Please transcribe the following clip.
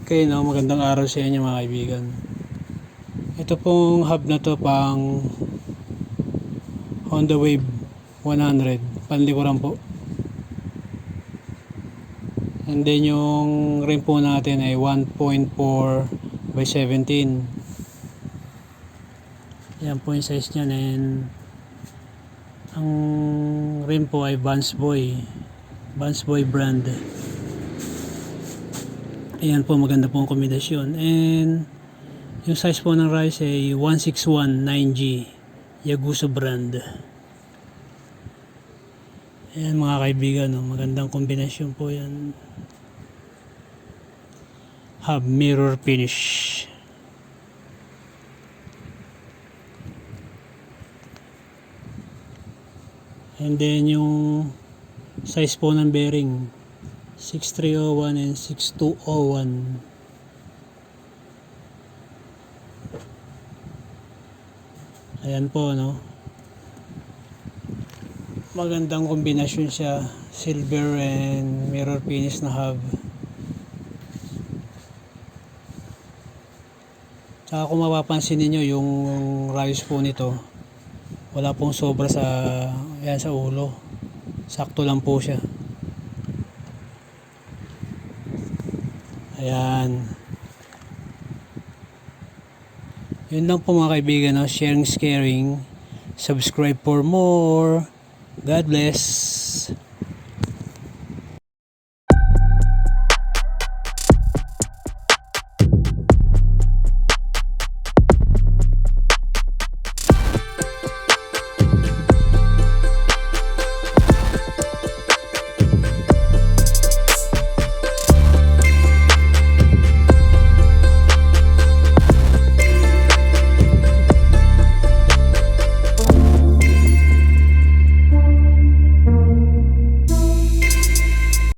Okay, no, magandang araw sa inyo mga kaibigan. Ito pong hub na to pang Honda Wave 100, panlikuran po. And then yung rim po natin ay 1.4 by 17. Yan po yung size niyan, and ang rim po ay Vans Boy brand. Ayan po, maganda po ang kombinasyon. And yung size po ng rice ay 161 9G Yaguso brand. Ayan mga kaibigan, no? Magandang kombinasyon po yan. Hub mirror finish. And then yung size po ng bearing 6301 and 6201. Ayan po, no, magandang kombinasyon siya, silver and mirror finish na hub. Tsaka kung mapapansin niyo yung rayos po nito, wala pong sobra sa ulo, sakto lang po siya. Ayan. Yun lang po mga kaibigan, no? Sharing is caring. Subscribe for more. God bless.